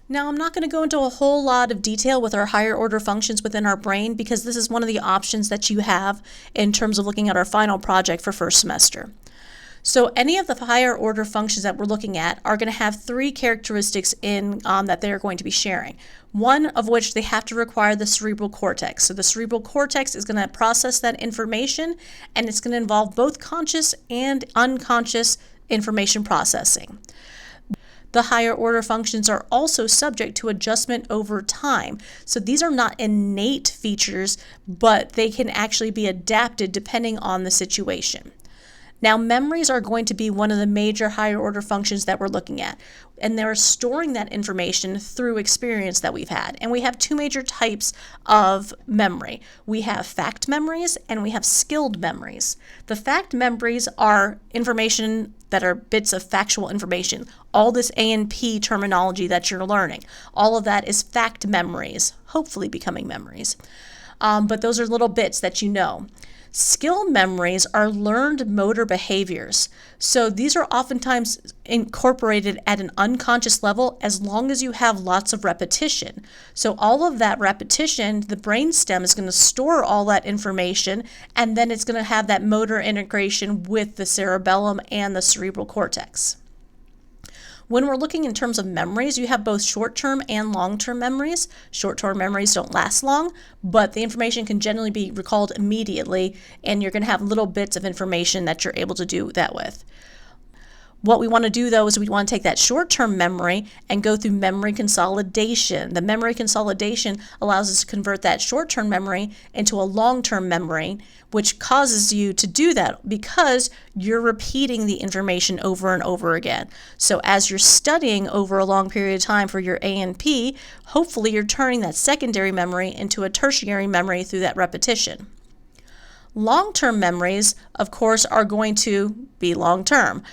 Now, I'm not going to go into a whole lot of detail with our higher order functions within our brain because this is one of the options that you have in terms of looking at our final project for first semester. So any of the higher order functions that we're looking at are going to have three characteristics in that they're going to be sharing. One of which they have to require the cerebral cortex. So the cerebral cortex is going to process that information, and it's going to involve both conscious and unconscious information processing. The higher order functions are also subject to adjustment over time. So these are not innate features, but they can actually be adapted depending on the situation. Now, memories are going to be one of the major higher order functions that we're looking at, and they're storing that information through experience that we've had. And we have two major types of memory. We have fact memories and we have skilled memories. The fact memories are information that are bits of factual information. All this A&P terminology that you're learning, all of that is fact memories, hopefully becoming memories. But those are little bits that you know. Skill memories are learned motor behaviors. So these are oftentimes incorporated at an unconscious level as long as you have lots of repetition. So all of that repetition, the brainstem is going to store all that information, and then it's going to have that motor integration with the cerebellum and the cerebral cortex. When we're looking in terms of memories, you have both short-term and long-term memories. Short-term memories don't last long, but the information can generally be recalled immediately, and you're going to have little bits of information that you're able to do that with. What we want to do, though, is we want to take that short-term memory and go through memory consolidation. The memory consolidation allows us to convert that short-term memory into a long-term memory, which causes you to do that because you're repeating the information over and over again. So as you're studying over a long period of time for your A&P, hopefully you're turning that secondary memory into a tertiary memory through that repetition. Long-term memories, of course, are going to be long-term.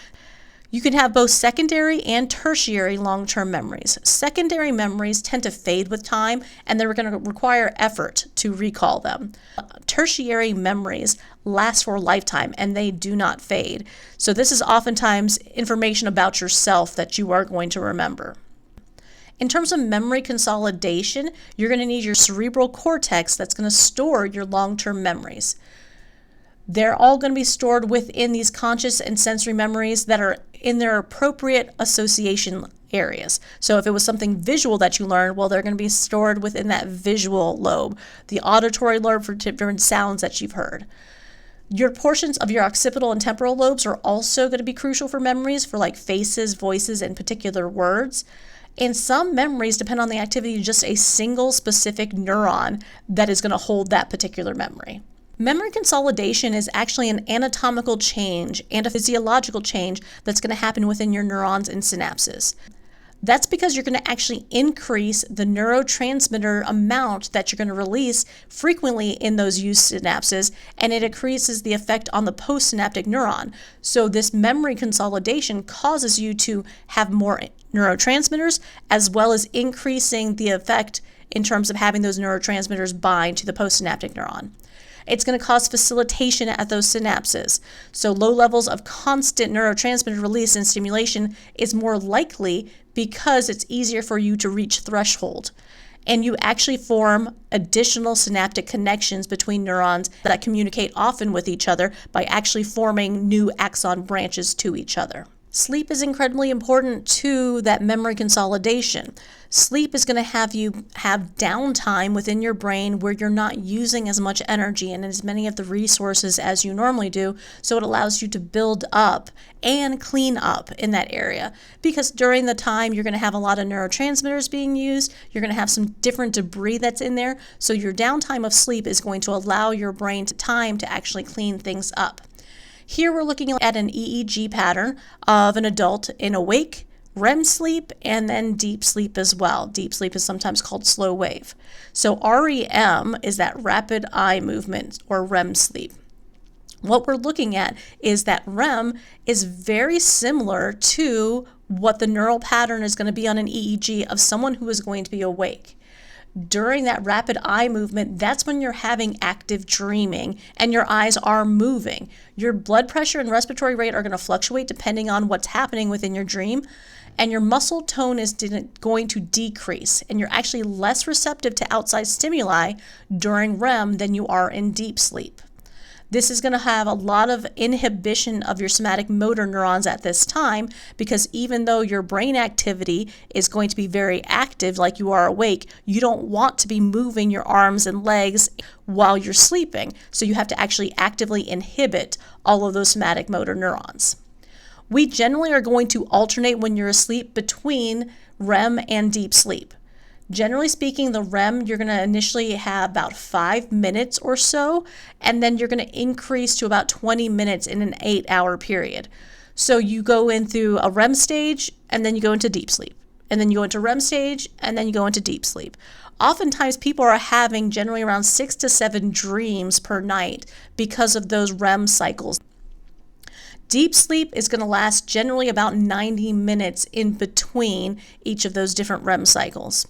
You can have both secondary and tertiary long-term memories. Secondary memories tend to fade with time, and they're going to require effort to recall them. Tertiary memories last for a lifetime, and they do not fade. So this is oftentimes information about yourself that you are going to remember. In terms of memory consolidation, you're going to need your cerebral cortex that's going to store your long-term memories. They're all going to be stored within these conscious and sensory memories that are in their appropriate association areas. So if it was something visual that you learned, well, they're going to be stored within that visual lobe, the auditory lobe for different sounds that you've heard. Your portions of your occipital and temporal lobes are also going to be crucial for memories for like faces, voices, and particular words. And some memories depend on the activity of just a single specific neuron that is going to hold that particular memory. Memory consolidation is actually an anatomical change and a physiological change that's going to happen within your neurons and synapses. That's because you're going to actually increase the neurotransmitter amount that you're going to release frequently in those used synapses, and it increases the effect on the postsynaptic neuron. So this memory consolidation causes you to have more neurotransmitters, as well as increasing the effect in terms of having those neurotransmitters bind to the postsynaptic neuron. It's going to cause facilitation at those synapses. So low levels of constant neurotransmitter release and stimulation is more likely because it's easier for you to reach threshold. And you actually form additional synaptic connections between neurons that communicate often with each other by actually forming new axon branches to each other. Sleep is incredibly important to that memory consolidation. Sleep is going to have you have downtime within your brain where you're not using as much energy and as many of the resources as you normally do, so it allows you to build up and clean up in that area. Because during the time you're going to have a lot of neurotransmitters being used, you're going to have some different debris that's in there, so your downtime of sleep is going to allow your brain time to actually clean things up. Here we're looking at an EEG pattern of an adult in awake, REM sleep, and then deep sleep as well. Deep sleep is sometimes called slow wave. So REM is that rapid eye movement or REM sleep. What we're looking at is that REM is very similar to what the neural pattern is going to be on an EEG of someone who is going to be awake. During that rapid eye movement, that's when you're having active dreaming and your eyes are moving. Your blood pressure and respiratory rate are going to fluctuate depending on what's happening within your dream. and your muscle tone is going to decrease, and you're actually less receptive to outside stimuli during REM than you are in deep sleep. This is going to have a lot of inhibition of your somatic motor neurons at this time, because even though your brain activity is going to be very active like you are awake, you don't want to be moving your arms and legs while you're sleeping. So you have to actually actively inhibit all of those somatic motor neurons. We generally are going to alternate when you're asleep between REM and deep sleep. Generally speaking, the REM, you're going to initially have about 5 minutes or so, and then you're going to increase to about 20 minutes in an 8-hour period. So you go in through a REM stage, and then you go into deep sleep. And then you go into REM stage, and then you go into deep sleep. Oftentimes, people are having generally around 6 to 7 dreams per night because of those REM cycles. Deep sleep is going to last generally about 90 minutes in between each of those different REM cycles.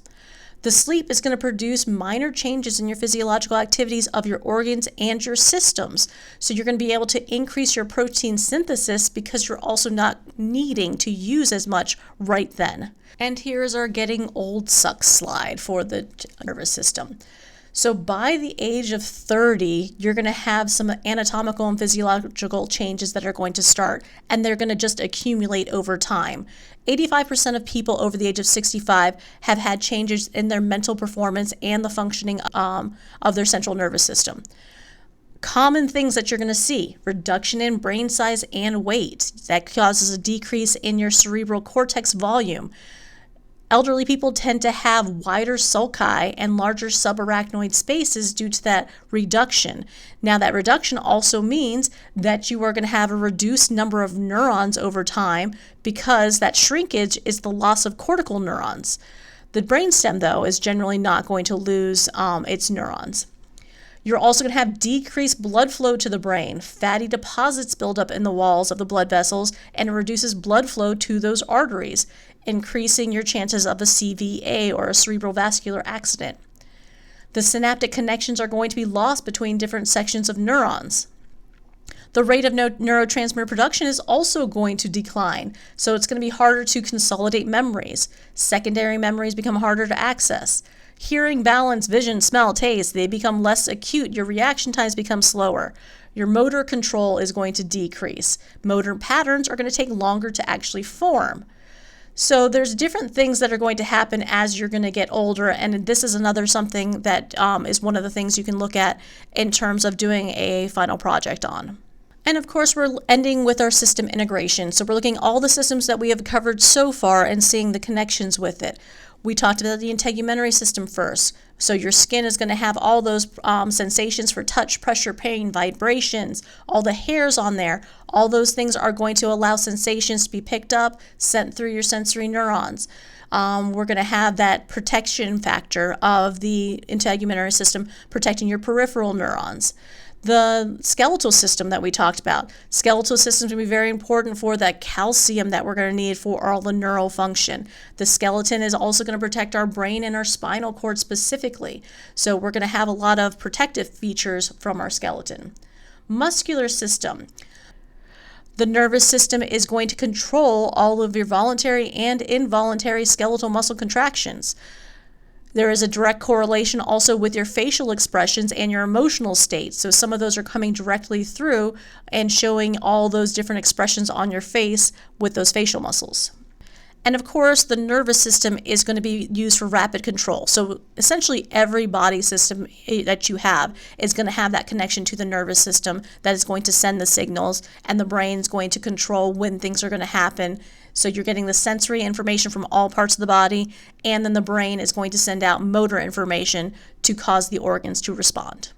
The sleep is going to produce minor changes in your physiological activities of your organs and your systems. So you're going to be able to increase your protein synthesis because you're also not needing to use as much right then. And here's our getting old sucks slide for the nervous system. So by the age of 30, you're going to have some anatomical and physiological changes that are going to start, and they're going to just accumulate over time. 85% of people over the age of 65 have had changes in their mental performance and the functioning of their central nervous system. Common things that you're going to see: reduction in brain size and weight. That causes a decrease in your cerebral cortex volume. Elderly people tend to have wider sulci and larger subarachnoid spaces due to that reduction. Now, that reduction also means that you are going to have a reduced number of neurons over time, because that shrinkage is the loss of cortical neurons. The brainstem, though, is generally not going to lose its neurons. You're also going to have decreased blood flow to the brain. Fatty deposits build up in the walls of the blood vessels, and it reduces blood flow to those arteries, increasing your chances of a CVA, or a cerebral vascular accident. The synaptic connections are going to be lost between different sections of neurons. The rate of neurotransmitter production is also going to decline, so it's going to be harder to consolidate memories. Secondary memories become harder to access. Hearing, balance, vision, smell, taste, they become less acute. Your reaction times become slower. Your motor control is going to decrease. Motor patterns are going to take longer to actually form. So there's different things that are going to happen as you're going to get older, and this is another something that is one of the things you can look at in terms of doing a final project on. And of course, we're ending with our system integration. So we're looking at all the systems that we have covered so far and seeing the connections with it. We talked about the integumentary system first. So your skin is going to have all those sensations for touch, pressure, pain, vibrations, all the hairs on there. All those things are going to allow sensations to be picked up, sent through your sensory neurons. We're going to have that protection factor of the integumentary system protecting your peripheral neurons. The skeletal system that we talked about. Skeletal system is going to be very important for that calcium that we're going to need for all the neural function. The skeleton is also going to protect our brain and our spinal cord specifically. So we're going to have a lot of protective features from our skeleton. Muscular system. The nervous system is going to control all of your voluntary and involuntary skeletal muscle contractions. There is a direct correlation also with your facial expressions and your emotional state. So some of those are coming directly through and showing all those different expressions on your face with those facial muscles. And of course, the nervous system is going to be used for rapid control. So essentially every body system that you have is going to have that connection to the nervous system that is going to send the signals, and the brain's going to control when things are going to happen. So you're getting the sensory information from all parts of the body, and then the brain is going to send out motor information to cause the organs to respond.